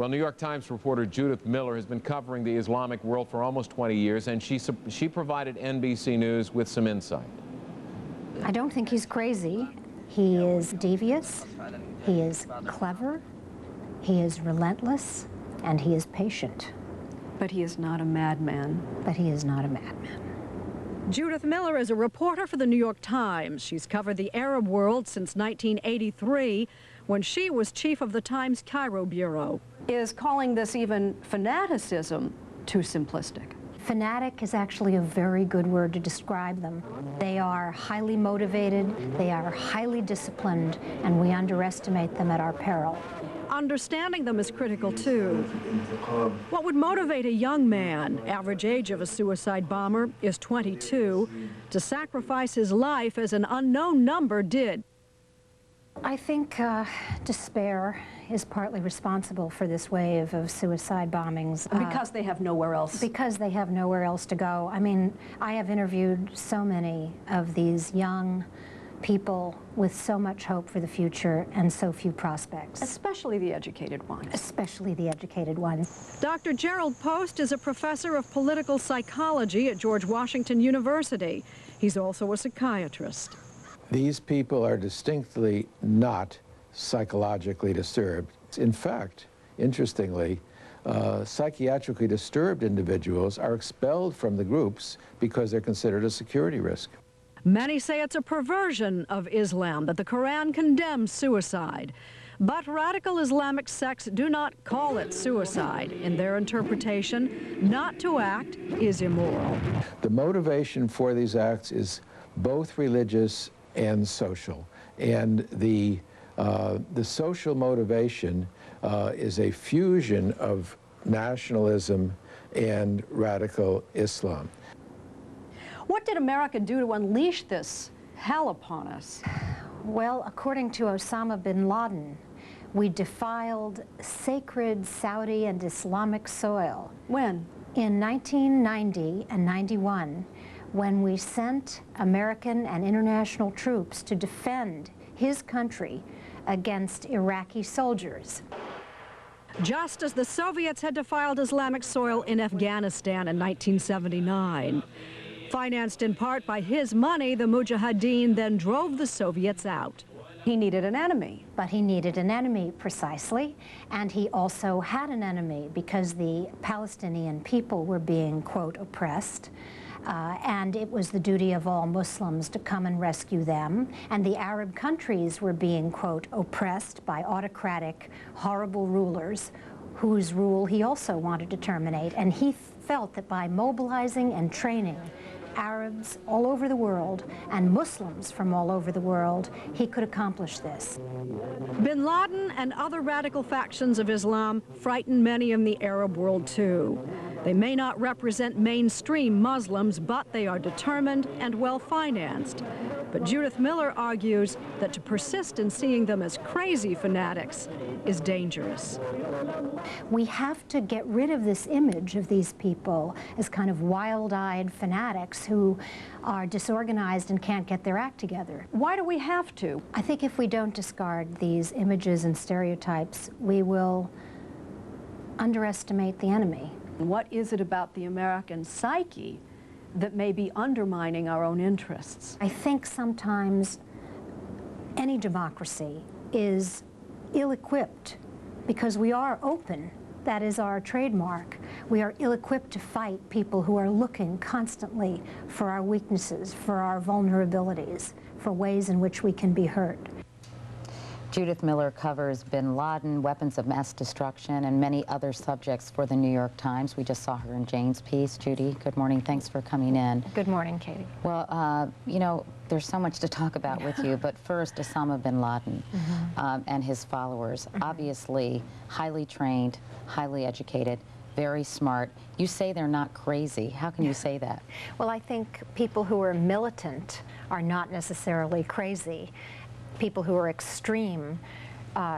Well, New York Times reporter Judith Miller has been covering the Islamic world for almost 20 years, and she provided NBC News with some insight. I don't think he's crazy. He is devious, he is clever, he is relentless, and he is patient. But he is not a madman. But he is not a madman. Judith Miller is a reporter for the New York Times. She's covered the Arab world since 1983, when she was chief of the Times Cairo bureau. Is calling this even fanaticism too simplistic? Fanatic is actually a very good word to describe them. They are highly motivated, they are highly disciplined, and we underestimate them at our peril. Understanding them is critical, too. What would motivate a young man, average age of a suicide bomber is 22, to sacrifice his life as an unknown number did? I think despair is partly responsible for this wave of suicide bombings. Because they have nowhere else. Because they have nowhere else to go. I mean, I have interviewed so many of these young people with so much hope for the future and so few prospects. Especially the educated ones. Especially the educated ones. Dr. Gerald Post is a professor of political psychology at George Washington University. He's also a psychiatrist. These people are distinctly not psychologically disturbed. In fact, interestingly, psychiatrically disturbed individuals are expelled from the groups because they're considered a security risk. Many say it's a perversion of Islam, that the Quran condemns suicide. But radical Islamic sects do not call it suicide. In their interpretation, not to act is immoral. The motivation for these acts is both religious and social. And the social motivation is a fusion of nationalism and radical Islam. What did America do to unleash this hell upon us? Well, according to Osama bin Laden, we defiled sacred Saudi and Islamic soil. When? In 1990 and 91, when we sent American and international troops to defend his country against Iraqi soldiers. Just as the Soviets had defiled Islamic soil in Afghanistan in 1979. Financed in part by his money, the Mujahideen then drove the Soviets out. He needed an enemy. But he needed an enemy, precisely, and he also had an enemy because the Palestinian people were being, quote, oppressed, and it was the duty of all Muslims to come and rescue them, and the Arab countries were being, quote, oppressed by autocratic, horrible rulers whose rule he also wanted to terminate, and he felt that by mobilizing and training Arabs all over the world and Muslims from all over the world, he could accomplish this. Bin Laden and other radical factions of Islam frighten many in the Arab world too. They may not represent mainstream Muslims, but they are determined and well-financed. But Judith Miller argues that to persist in seeing them as crazy fanatics is dangerous. We have to get rid of this image of these people as kind of wild-eyed fanatics who are disorganized and can't get their act together. Why do we have to? I think if we don't discard these images and stereotypes, we will underestimate the enemy. What is it about the American psyche that may be undermining our own interests? I think sometimes any democracy is ill-equipped because we are open. That is our trademark. We are ill-equipped to fight people who are looking constantly for our weaknesses, for our vulnerabilities, for ways in which we can be hurt. Judith Miller covers bin Laden, weapons of mass destruction, and many other subjects for the New York Times. We just saw her in Jane's piece. Judy, good morning. Thanks for coming in. Good morning, Katie. Well, you know, there's so much to talk about with you, but first, Osama bin Laden and his followers. Obviously, highly trained, highly educated, very smart. You say they're not crazy. How can you say that? Well, I think people who are militant are not necessarily crazy. People who are extreme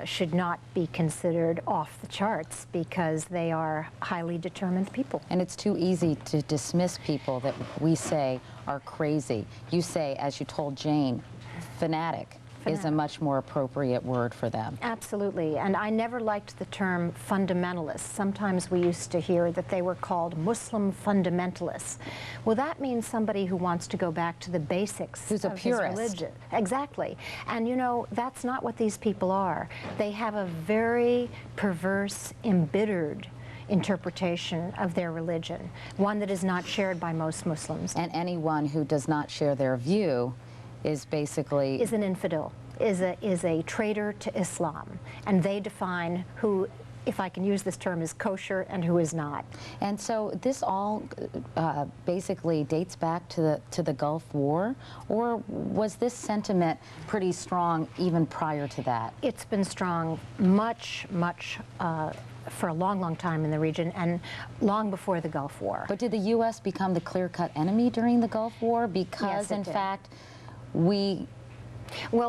should not be considered off the charts because they are highly determined people. And it's too easy to dismiss people that we say are crazy. You say, as you told Jane, fanatic. is a much more appropriate word for them. Absolutely, and I never liked the term fundamentalists. Sometimes we used to hear that they were called Muslim fundamentalists. Well, that means somebody who wants to go back to the basics Who's a of purist. his religion. Exactly, and you know, that's not what these people are. They have a very perverse, embittered interpretation of their religion, one that is not shared by most Muslims. And anyone who does not share their view is basically... is an infidel, is a traitor to Islam, and they define who, if I can use this term, is kosher and who is not. And so this all basically dates back to the Gulf War, or was this sentiment pretty strong even prior to that? It's been strong much for a long, long time in the region, and long before the Gulf War. But did the U.S. become the clear-cut enemy during the Gulf War because, Yes, it in did. fact, we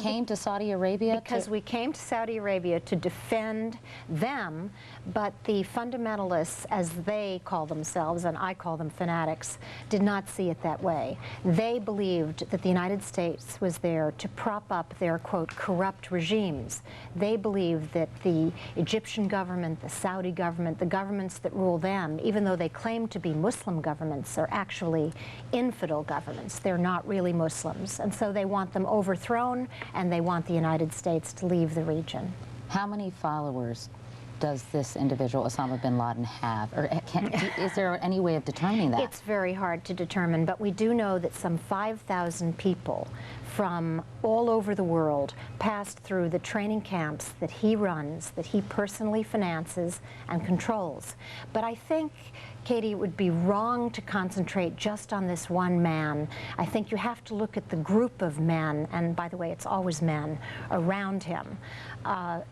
came to Saudi Arabia? Because we came to Saudi Arabia to defend them, but the fundamentalists, as they call themselves, and I call them fanatics, did not see it that way. They believed that the United States was there to prop up their, quote, corrupt regimes. They believed that the Egyptian government, the Saudi government, the governments that rule them, even though they claim to be Muslim governments, are actually infidel governments. They're not really Muslims, and so they want them overthrown, and they want the United States to leave the region. How many followers does this individual, Osama bin Laden, have? Or is there any way of determining that? It's very hard to determine, but we do know that some 5,000 people from all over the world passed through the training camps that he runs, that he personally finances and controls. But I think, Katie, it would be wrong to concentrate just on this one man. I think you have to look at the group of men, and by the way, it's always men, around him.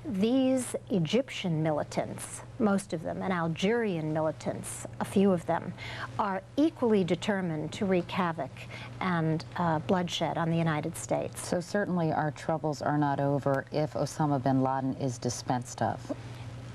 These Egyptian militants, most of them, and Algerian militants, a few of them, are equally determined to wreak havoc and bloodshed on the United States. So certainly our troubles are not over if Osama bin Laden is dispensed of.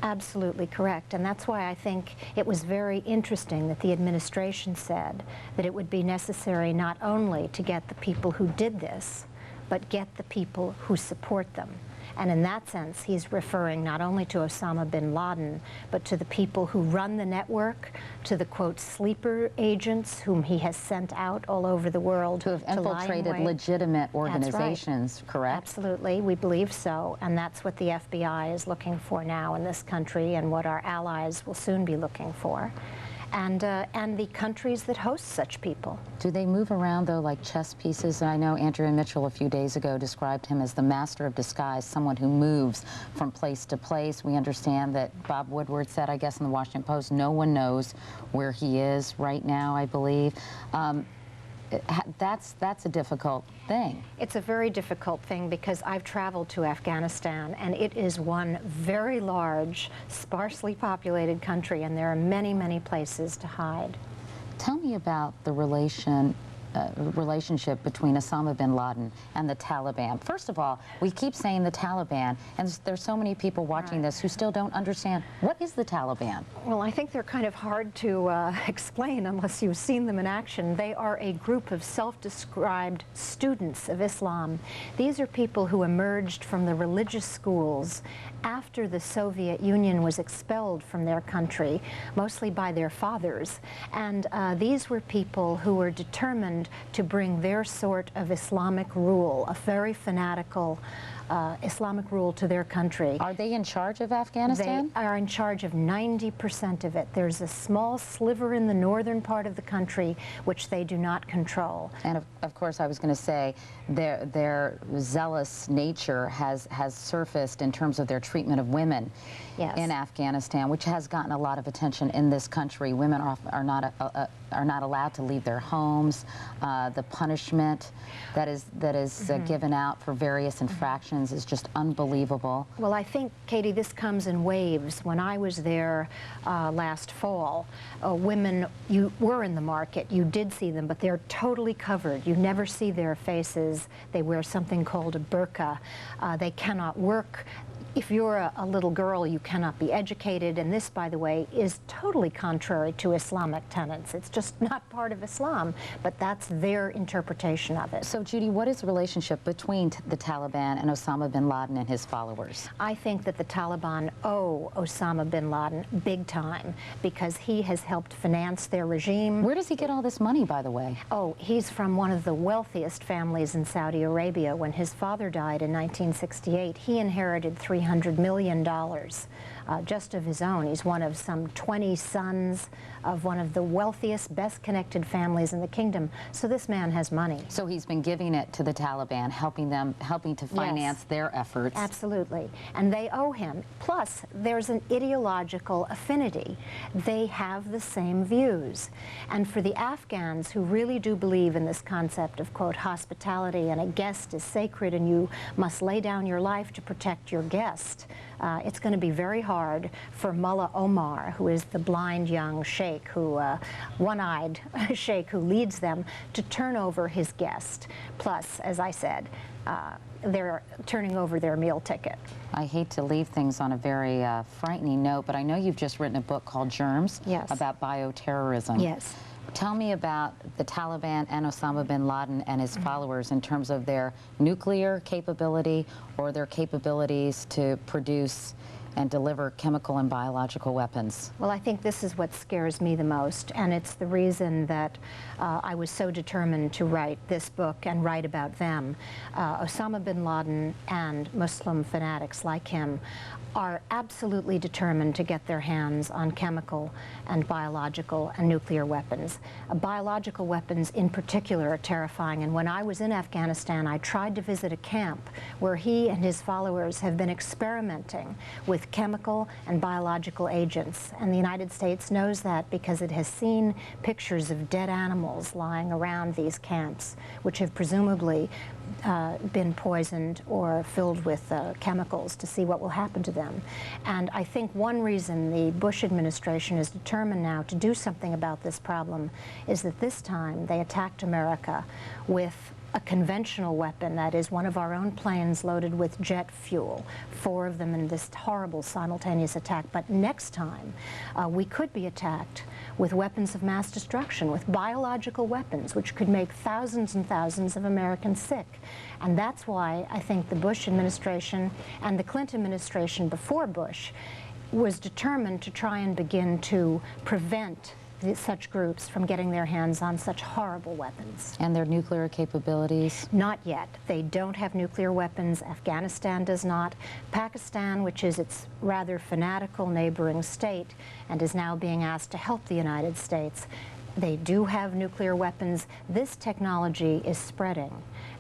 Absolutely correct, and that's why I think it was very interesting that the administration said that it would be necessary not only to get the people who did this, but get the people who support them. And in that sense, he's referring not only to Osama bin Laden, but to the people who run the network, to the, quote, sleeper agents whom he has sent out all over the world. Who have infiltrated legitimate organizations, correct? Absolutely, we believe so, and that's what the FBI is looking for now in this country, and what our allies will soon be looking for. And the countries that host such people. Do they move around, though, like chess pieces? I know Andrea Mitchell a few days ago described him as the master of disguise, someone who moves from place to place. We understand that Bob Woodward said, I guess in the Washington Post, no one knows where he is right now, I believe. That's a difficult thing. It's a very difficult thing because I've traveled to Afghanistan, and it is one very large, sparsely populated country, and there are many, many places to hide. Tell me about the relationship between Osama bin Laden and the Taliban. First of all, we keep saying the Taliban, and there's so many people watching this who still don't understand, what is the Taliban? Well, I think they're kind of hard to explain unless you've seen them in action. They are a group of self-described students of Islam. These are people who emerged from the religious schools after the Soviet Union was expelled from their country, mostly by their fathers. And these were people who were determined to bring their sort of Islamic rule, a very fanatical Islamic rule, to their country. Are they in charge of Afghanistan? They are in charge of 90% of it. There's a small sliver in the northern part of the country which they do not control. And of course, I was going to say, their zealous nature has surfaced in terms of their treatment of women in Afghanistan, which has gotten a lot of attention in this country. Women are not allowed to leave their homes. The punishment that is given out for various infractions is just unbelievable. Well, I think, Katie, this comes in waves. When I was there last fall, women, you were in the market, you did see them, but they're totally covered. You never see their faces. They wear something called a burqa. They cannot work. if you're a little girl, you cannot be educated, and this, by the way, is totally contrary to Islamic tenets. It's just not part of Islam, but that's their interpretation of it. So, Judy, what is the relationship between the Taliban and Osama bin Laden and his followers? I think that the Taliban owe Osama bin Laden big time because he has helped finance their regime. Where does he get all this money, by the way? Oh, he's from one of the wealthiest families in Saudi Arabia. When his father died in 1968, he inherited $300 million just of his own. He's one of some 20 sons of one of the wealthiest, best-connected families in the kingdom. So this man has money. So he's been giving it to the Taliban, helping to finance their efforts. Absolutely. And they owe him. Plus, there's an ideological affinity. They have the same views. And for the Afghans who really do believe in this concept of, quote, hospitality, and a guest is sacred and you must lay down your life to protect your guest, it's going to be very hard for Mullah Omar, who is the blind young sheikh, one-eyed sheikh who leads them, to turn over his guest. Plus, as I said, they're turning over their meal ticket. I hate to leave things on a very frightening note, but I know you've just written a book called Germs about bioterrorism. Yes. Tell me about the Taliban and Osama bin Laden and his followers in terms of their nuclear capability or their capabilities to produce and deliver chemical and biological weapons. Well, I think this is what scares me the most, and it's the reason that I was so determined to write this book and write about them. Osama bin Laden and Muslim fanatics like him are absolutely determined to get their hands on chemical and biological and nuclear weapons. Biological weapons in particular are terrifying, and when I was in Afghanistan, I tried to visit a camp where he and his followers have been experimenting with chemical and biological agents, and the United States knows that because it has seen pictures of dead animals lying around these camps, which have presumably been poisoned or filled with chemicals, to see what will happen to them. And I think one reason the Bush administration is determined now to do something about this problem is that this time they attacked America with a conventional weapon, that is one of our own planes loaded with jet fuel, 4 of them in this horrible simultaneous attack. But next time, we could be attacked with weapons of mass destruction, with biological weapons, which could make thousands and thousands of Americans sick. And that's why I think the Bush administration and the Clinton administration before Bush was determined to try and begin to prevent such groups from getting their hands on such horrible weapons. And their nuclear capabilities? Not yet. They don't have nuclear weapons. Afghanistan does not. Pakistan, which is its rather fanatical neighboring state and is now being asked to help the United States, they do have nuclear weapons. This technology is spreading,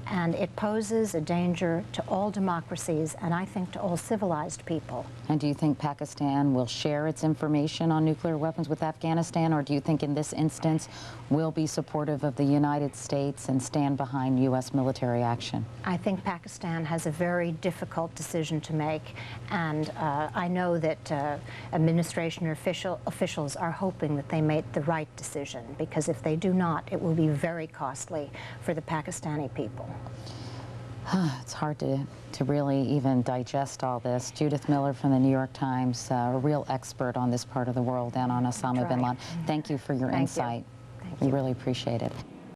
and it poses a danger to all democracies, and I think to all civilized people. And do you think Pakistan will share its information on nuclear weapons with Afghanistan, or do you think in this instance will be supportive of the United States and stand behind U.S. military action? I think Pakistan has a very difficult decision to make, and I know that administration officials are hoping that they make the right decision, because if they do not, it will be very costly for the Pakistani people. It's hard to really even digest all this. Judith Miller from the New York Times, a real expert on this part of the world and on Osama bin Laden. Thank you for your insight. Thank you. We really appreciate it.